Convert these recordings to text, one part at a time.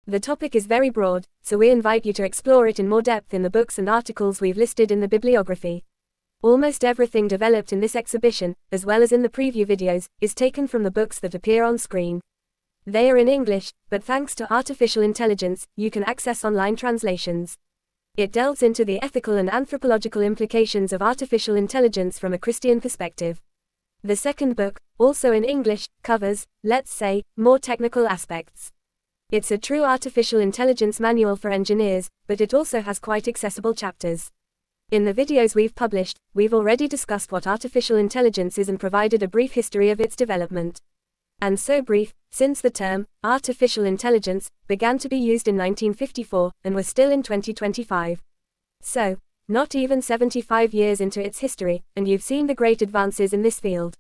The topic is very broad, so we invite you to explore it in more depth in the books and articles we've listed in the bibliography. Almost everything developed in this exhibition, as well as in the preview videos, is taken from the books that appear on screen. They are in English, but thanks to artificial intelligence, you can access online translations. It delves into the ethical and anthropological implications of artificial intelligence from a Christian perspective. The second book, also in English, covers, let's say, more technical aspects. It's a true artificial intelligence manual for engineers, but it also has quite accessible chapters. In the videos we've published, we've already discussed what artificial intelligence is and provided a brief history of its development. And so brief, since the term, artificial intelligence, began to be used in 1954, and was still in 2025. So, not even 75 years into its history, and you've seen the great advances in this field.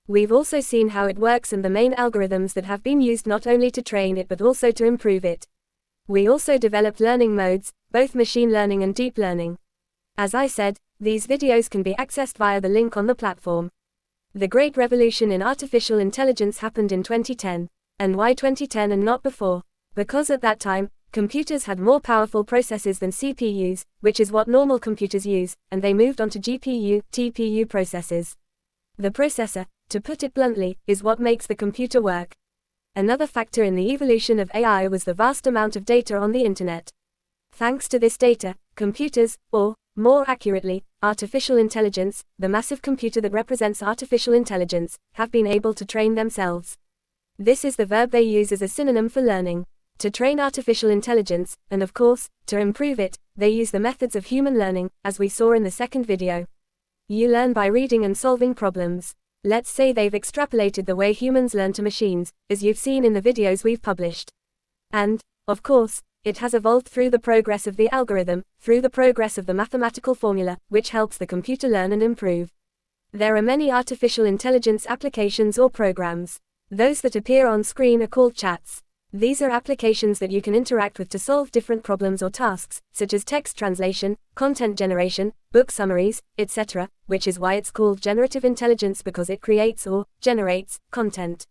We've also seen how it works and the main algorithms that have been used not only to train it but also to improve it. We also developed learning modes, both machine learning and deep learning. As I said, these videos can be accessed via the link on the platform. The great revolution in artificial intelligence happened in 2010. And why 2010 and not before? Because at that time, computers had more powerful processors than CPUs, which is what normal computers use, and they moved on to GPU, TPU processors. The processor, to put it bluntly, is what makes the computer work. Another factor in the evolution of AI was the vast amount of data on the internet. Thanks to this data, computers, or, more accurately, artificial intelligence, the massive computer that represents artificial intelligence, have been able to train themselves. This is the verb they use as a synonym for learning. To train artificial intelligence, and of course, to improve it, they use the methods of human learning, as we saw in the second video. You learn by reading and solving problems. Let's say they've extrapolated the way humans learn to machines, as you've seen in the videos we've published. And, of course, it has evolved through the progress of the algorithm, through the progress of the mathematical formula, which helps the computer learn and improve. There are many artificial intelligence applications or programs. Those that appear on screen are called chats. These are applications that you can interact with to solve different problems or tasks, such as text translation, content generation, book summaries, etc., which is why it's called generative intelligence, because it creates or generates content.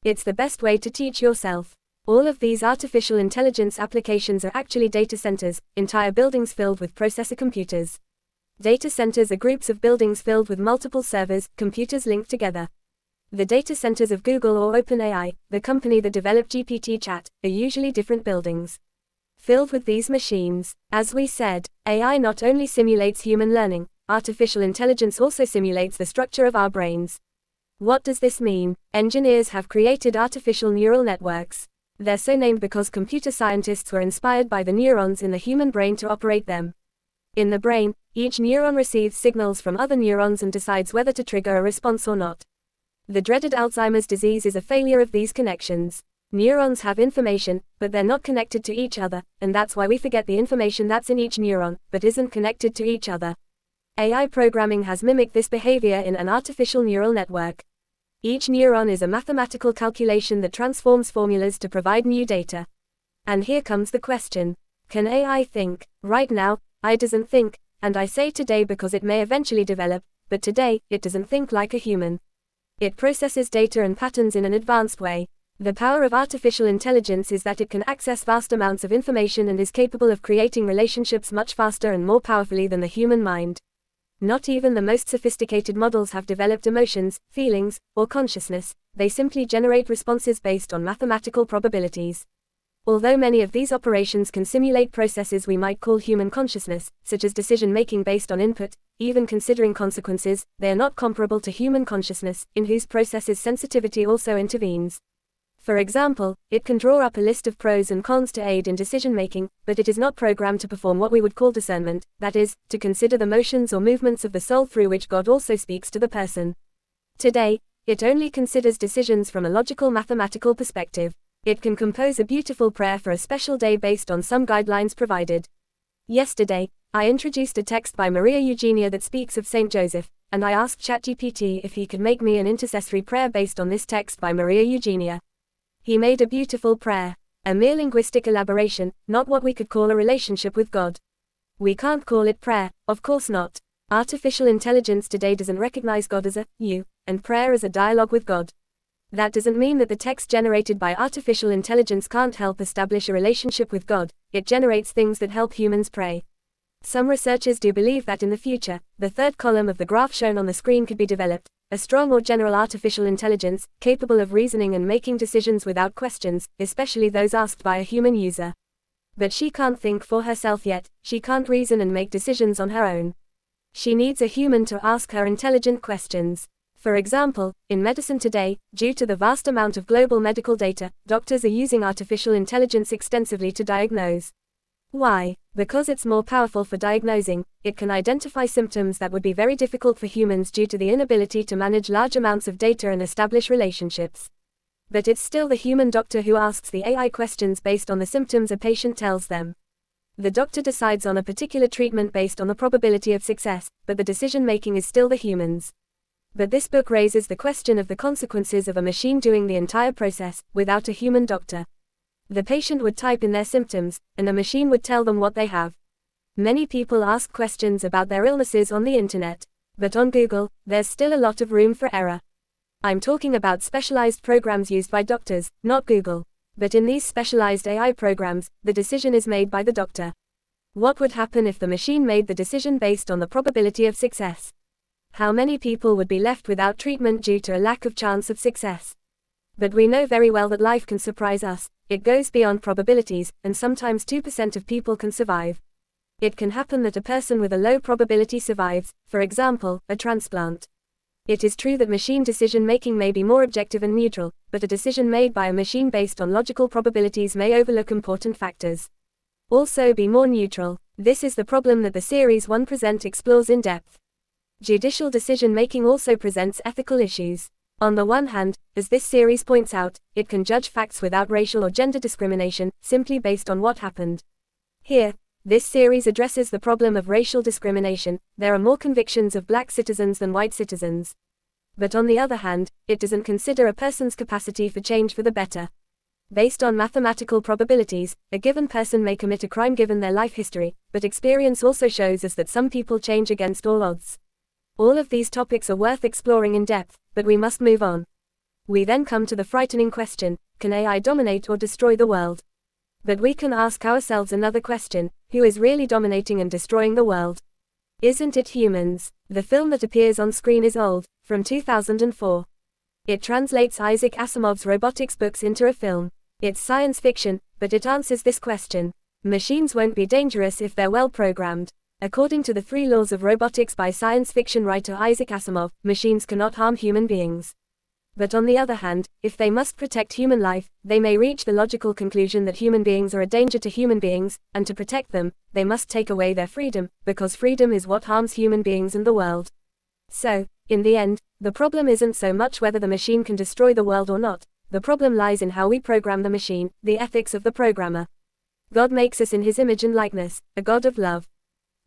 It's the best way to teach yourself. All of these artificial intelligence applications are actually data centers, entire buildings filled with processor computers. Data centers are groups of buildings filled with multiple servers, computers linked together. The data centers of Google or OpenAI, the company that developed GPT-Chat, are usually different buildings filled with these machines. As we said, AI not only simulates human learning, artificial intelligence also simulates the structure of our brains. What does this mean? Engineers have created artificial neural networks. They're so named because computer scientists were inspired by the neurons in the human brain to operate them. In the brain, each neuron receives signals from other neurons and decides whether to trigger a response or not. The dreaded Alzheimer's disease is a failure of these connections. Neurons have information, but they're not connected to each other, and that's why we forget the information that's in each neuron, but isn't connected to each other. AI programming has mimicked this behavior in an artificial neural network. Each neuron is a mathematical calculation that transforms formulas to provide new data. And here comes the question. Can AI think? Right now, AI doesn't think, and I say today because it may eventually develop, but today, it doesn't think like a human. It processes data and patterns in an advanced way. The power of artificial intelligence is that it can access vast amounts of information and is capable of creating relationships much faster and more powerfully than the human mind. Not even the most sophisticated models have developed emotions, feelings, or consciousness. They simply generate responses based on mathematical probabilities. Although many of these operations can simulate processes we might call human consciousness, such as decision-making based on input, even considering consequences, they are not comparable to human consciousness, in whose processes sensitivity also intervenes. For example, it can draw up a list of pros and cons to aid in decision-making, but it is not programmed to perform what we would call discernment, that is, to consider the motions or movements of the soul through which God also speaks to the person. Today, it only considers decisions from a logical mathematical perspective. It can compose a beautiful prayer for a special day based on some guidelines provided. Yesterday, I introduced a text by Maria Eugenia that speaks of Saint Joseph, and I asked ChatGPT if he could make me an intercessory prayer based on this text by Maria Eugenia. He made a beautiful prayer, a mere linguistic elaboration, not what we could call a relationship with God. We can't call it prayer, of course not. Artificial intelligence today doesn't recognize God as a you, and prayer as a dialogue with God. That doesn't mean that the text generated by artificial intelligence can't help establish a relationship with God. It generates things that help humans pray. Some researchers do believe that in the future, the third column of the graph shown on the screen could be developed, a strong or general artificial intelligence, capable of reasoning and making decisions without questions, especially those asked by a human user. But she can't think for herself yet, she can't reason and make decisions on her own. She needs a human to ask her intelligent questions. For example, in medicine today, due to the vast amount of global medical data, doctors are using artificial intelligence extensively to diagnose. Why? Because it's more powerful for diagnosing. It can identify symptoms that would be very difficult for humans due to the inability to manage large amounts of data and establish relationships. But it's still the human doctor who asks the AI questions based on the symptoms a patient tells them. The doctor decides on a particular treatment based on the probability of success, but the decision-making is still the human's. But this book raises the question of the consequences of a machine doing the entire process, without a human doctor. The patient would type in their symptoms, and a machine would tell them what they have. Many people ask questions about their illnesses on the internet. But on Google, there's still a lot of room for error. I'm talking about specialized programs used by doctors, not Google. But in these specialized AI programs, the decision is made by the doctor. What would happen if the machine made the decision based on the probability of success? How many people would be left without treatment due to a lack of chance of success? But we know very well that life can surprise us. It goes beyond probabilities, and sometimes 2% of people can survive. It can happen that a person with a low probability survives, for example, a transplant. It is true that machine decision-making may be more objective and neutral, but a decision made by a machine based on logical probabilities may overlook important factors. Also be more neutral. This is the problem that the Series 1 present explores in depth. Judicial decision-making also presents ethical issues. On the one hand, as this series points out, it can judge facts without racial or gender discrimination, simply based on what happened. Here, this series addresses the problem of racial discrimination. There are more convictions of black citizens than white citizens. But on the other hand, it doesn't consider a person's capacity for change for the better. Based on mathematical probabilities, a given person may commit a crime given their life history, but experience also shows us that some people change against all odds. All of these topics are worth exploring in depth, but we must move on. We then come to the frightening question, can AI dominate or destroy the world? But we can ask ourselves another question, who is really dominating and destroying the world? Isn't it humans? The film that appears on screen is old, from 2004. It translates Isaac Asimov's robotics books into a film. It's science fiction, but it answers this question. Machines won't be dangerous if they're well programmed. According to the 3 laws of robotics by science fiction writer Isaac Asimov, machines cannot harm human beings. But on the other hand, if they must protect human life, they may reach the logical conclusion that human beings are a danger to human beings, and to protect them, they must take away their freedom, because freedom is what harms human beings and the world. So, in the end, the problem isn't so much whether the machine can destroy the world or not. The problem lies in how we program the machine, the ethics of the programmer. God makes us in his image and likeness, a God of love.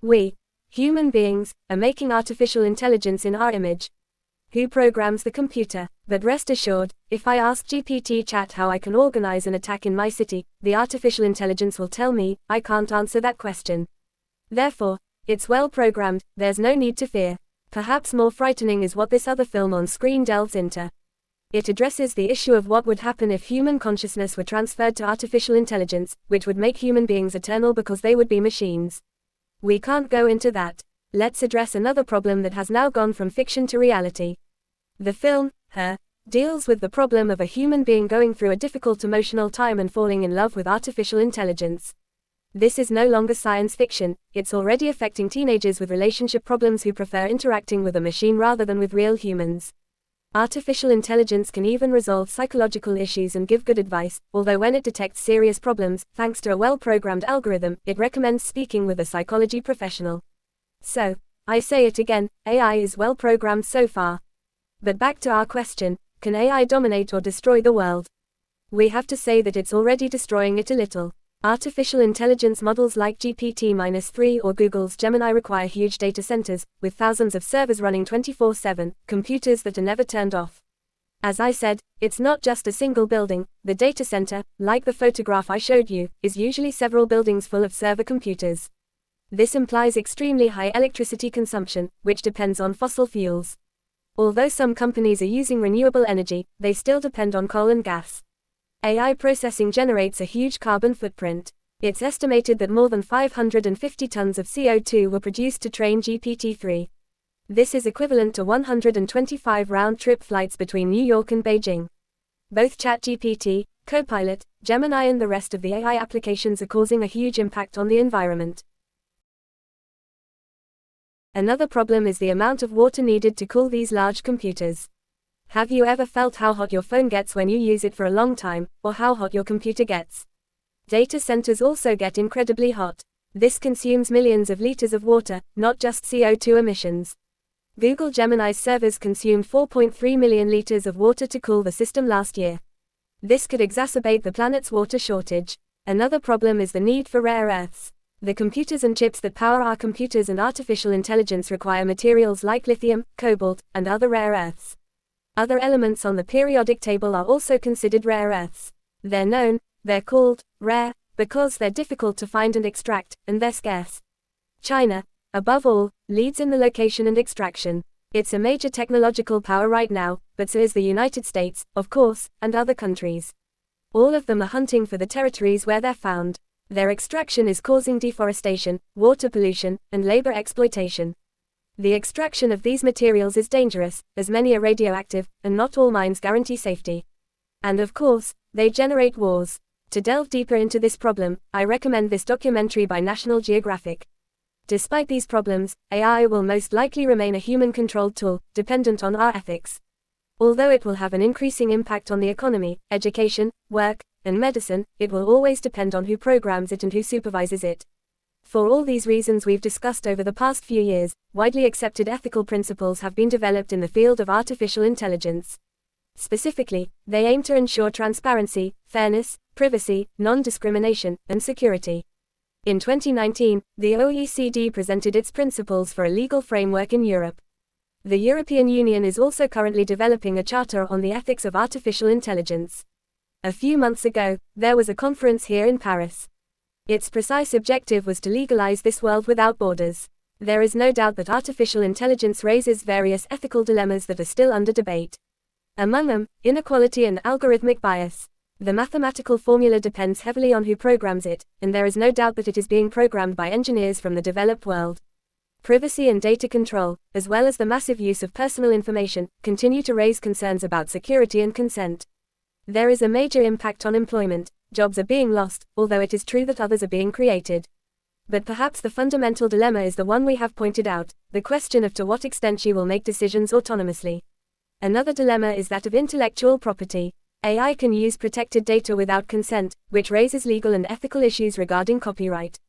We, human beings, are making artificial intelligence in our image. Who programs the computer? But rest assured, if I ask GPT Chat how I can organize an attack in my city, the artificial intelligence will tell me, I can't answer that question. Therefore, it's well programmed, there's no need to fear. Perhaps more frightening is what this other film on screen delves into. It addresses the issue of what would happen if human consciousness were transferred to artificial intelligence, which would make human beings eternal because they would be machines. We can't go into that. Let's address another problem that has now gone from fiction to reality. The film, Her, deals with the problem of a human being going through a difficult emotional time and falling in love with artificial intelligence. This is no longer science fiction, it's already affecting teenagers with relationship problems who prefer interacting with a machine rather than with real humans. Artificial intelligence can even resolve psychological issues and give good advice, although when it detects serious problems, thanks to a well-programmed algorithm, it recommends speaking with a psychology professional. So, I say it again, AI is well-programmed so far. But back to our question, can AI dominate or destroy the world? We have to say that it's already destroying it a little. Artificial intelligence models like GPT-3 or Google's Gemini require huge data centers, with thousands of servers running 24/7, computers that are never turned off. As I said, it's not just a single building. The data center, like the photograph I showed you, is usually several buildings full of server computers. This implies extremely high electricity consumption, which depends on fossil fuels. Although some companies are using renewable energy, they still depend on coal and gas. AI processing generates a huge carbon footprint. It's estimated that more than 550 tons of CO2 were produced to train GPT-3. This is equivalent to 125 round-trip flights between New York and Beijing. Both ChatGPT, Copilot, Gemini and the rest of the AI applications are causing a huge impact on the environment. Another problem is the amount of water needed to cool these large computers. Have you ever felt how hot your phone gets when you use it for a long time, or how hot your computer gets? Data centers also get incredibly hot. This consumes millions of liters of water, not just CO2 emissions. Google Gemini's servers consumed 4.3 million liters of water to cool the system last year. This could exacerbate the planet's water shortage. Another problem is the need for rare earths. The computers and chips that power our computers and artificial intelligence require materials like lithium, cobalt, and other rare earths. Other elements on the periodic table are also considered rare earths. They're called rare because they're difficult to find and extract, and they're scarce. China, above all, leads in the location and extraction. It's a major technological power right now, but so is the United States, of course, and other countries. All of them are hunting for the territories where they're found. Their extraction is causing deforestation, water pollution, and labor exploitation. The extraction of these materials is dangerous, as many are radioactive, and not all mines guarantee safety. And of course, they generate wars. To delve deeper into this problem, I recommend this documentary by National Geographic. Despite these problems, AI will most likely remain a human-controlled tool, dependent on our ethics. Although it will have an increasing impact on the economy, education, work, and medicine, it will always depend on who programs it and who supervises it. For all these reasons we've discussed over the past few years, widely accepted ethical principles have been developed in the field of artificial intelligence. Specifically, they aim to ensure transparency, fairness, privacy, non-discrimination, and security. In 2019, the OECD presented its principles for a legal framework in Europe. The European Union is also currently developing a charter on the ethics of artificial intelligence. A few months ago, there was a conference here in Paris. Its precise objective was to legalize this world without borders. There is no doubt that artificial intelligence raises various ethical dilemmas that are still under debate. Among them, inequality and algorithmic bias. The mathematical formula depends heavily on who programs it, and there is no doubt that it is being programmed by engineers from the developed world. Privacy and data control, as well as the massive use of personal information, continue to raise concerns about security and consent. There is a major impact on employment. Jobs are being lost, although it is true that others are being created. But perhaps the fundamental dilemma is the one we have pointed out, the question of to what extent she will make decisions autonomously. Another dilemma is that of intellectual property. AI can use protected data without consent, which raises legal and ethical issues regarding copyright.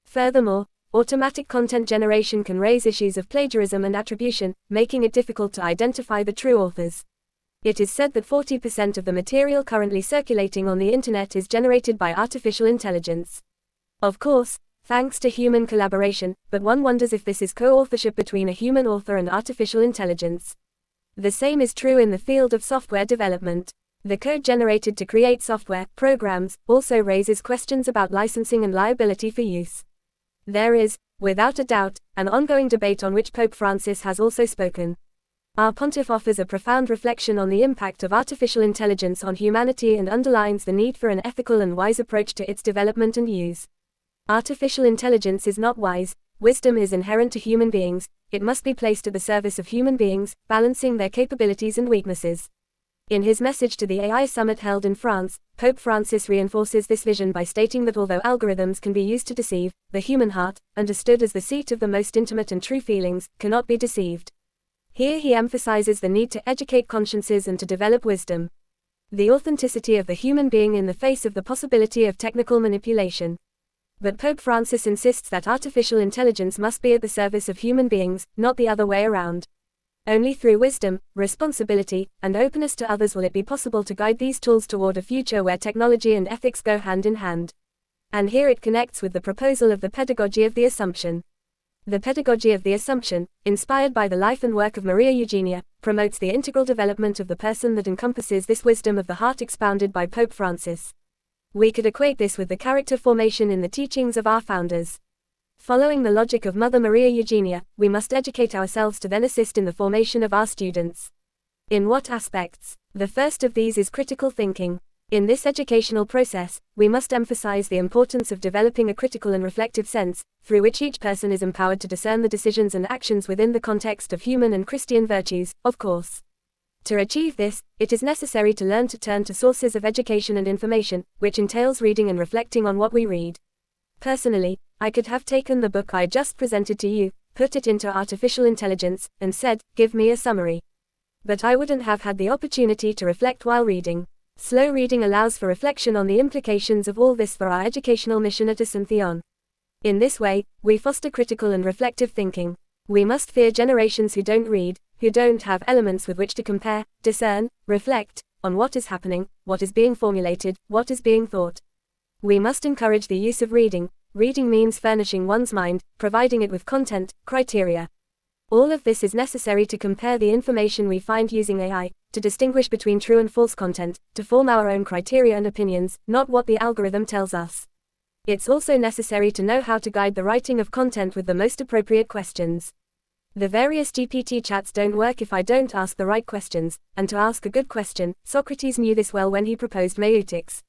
Furthermore, automatic content generation can raise issues of plagiarism and attribution, making it difficult to identify the true authors. It is said that 40% of the material currently circulating on the internet is generated by artificial intelligence. Of course, thanks to human collaboration, but one wonders if this is co-authorship between a human author and artificial intelligence. The same is true in the field of software development. The code generated to create software programs also raises questions about licensing and liability for use. There is, without a doubt, an ongoing debate on which Pope Francis has also spoken. Our pontiff offers a profound reflection on the impact of artificial intelligence on humanity and underlines the need for an ethical and wise approach to its development and use. Artificial intelligence is not wise, wisdom is inherent to human beings, it must be placed at the service of human beings, balancing their capabilities and weaknesses. In his message to the AI summit held in France, Pope Francis reinforces this vision by stating that although algorithms can be used to deceive, the human heart, understood as the seat of the most intimate and true feelings, cannot be deceived. Here he emphasizes the need to educate consciences and to develop wisdom. The authenticity of the human being in the face of the possibility of technical manipulation. But Pope Francis insists that artificial intelligence must be at the service of human beings, not the other way around. Only through wisdom, responsibility, and openness to others will it be possible to guide these tools toward a future where technology and ethics go hand in hand. And here it connects with the proposal of the pedagogy of the Assumption. The pedagogy of the Assumption, inspired by the life and work of Maria Eugenia, promotes the integral development of the person that encompasses this wisdom of the heart expounded by Pope Francis. We could equate this with the character formation in the teachings of our founders. Following the logic of Mother Maria Eugenia, we must educate ourselves to then assist in the formation of our students. In what aspects? The first of these is critical thinking. In this educational process, we must emphasize the importance of developing a critical and reflective sense, through which each person is empowered to discern the decisions and actions within the context of human and Christian virtues, of course. To achieve this, it is necessary to learn to turn to sources of education and information, which entails reading and reflecting on what we read. Personally, I could have taken the book I just presented to you, put it into artificial intelligence, and said, "Give me a summary." But I wouldn't have had the opportunity to reflect while reading. Slow reading allows for reflection on the implications of all this for our educational mission at Asunción. In this way, we foster critical and reflective thinking. We must fear generations who don't read, who don't have elements with which to compare, discern, reflect on what is happening, what is being formulated, what is being thought. We must encourage the use of reading. Reading means furnishing one's mind, providing it with content, criteria. All of this is necessary to compare the information we find using AI, to distinguish between true and false content, to form our own criteria and opinions, not what the algorithm tells us. It's also necessary to know how to guide the writing of content with the most appropriate questions. The various GPT chats don't work if I don't ask the right questions, and to ask a good question, Socrates knew this well when he proposed Meutics.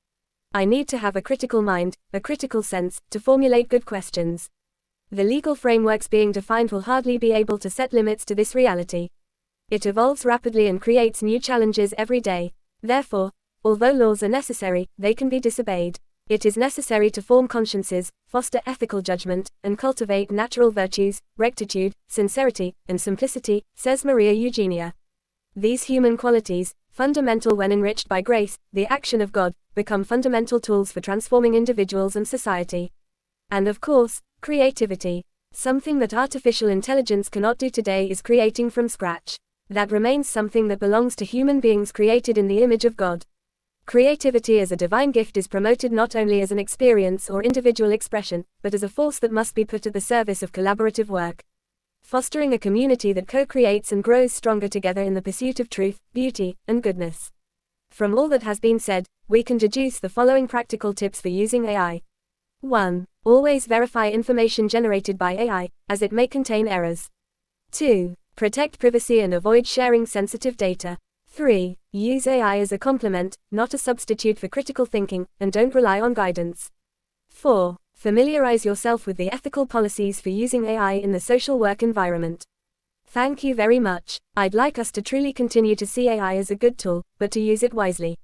I need to have a critical mind, a critical sense, to formulate good questions. The legal frameworks being defined will hardly be able to set limits to this reality. It evolves rapidly and creates new challenges every day. Therefore, although laws are necessary, they can be disobeyed. It is necessary to form consciences, foster ethical judgment, and cultivate natural virtues, rectitude, sincerity, and simplicity, says Maria Eugenia. These human qualities, fundamental when enriched by grace, the action of God, become fundamental tools for transforming individuals and society. And of course, creativity. Something that artificial intelligence cannot do today is creating from scratch. That remains something that belongs to human beings created in the image of God. Creativity as a divine gift is promoted not only as an experience or individual expression, but as a force that must be put at the service of collaborative work. Fostering a community that co-creates and grows stronger together in the pursuit of truth, beauty, and goodness. From all that has been said, we can deduce the following practical tips for using AI. 1. Always verify information generated by AI, as it may contain errors. 2. Protect privacy and avoid sharing sensitive data. 3. Use AI as a complement, not a substitute for critical thinking, and don't rely on guidance. 4. Familiarize yourself with the ethical policies for using AI in the social work environment. Thank you very much. I'd like us to truly continue to see AI as a good tool, but to use it wisely.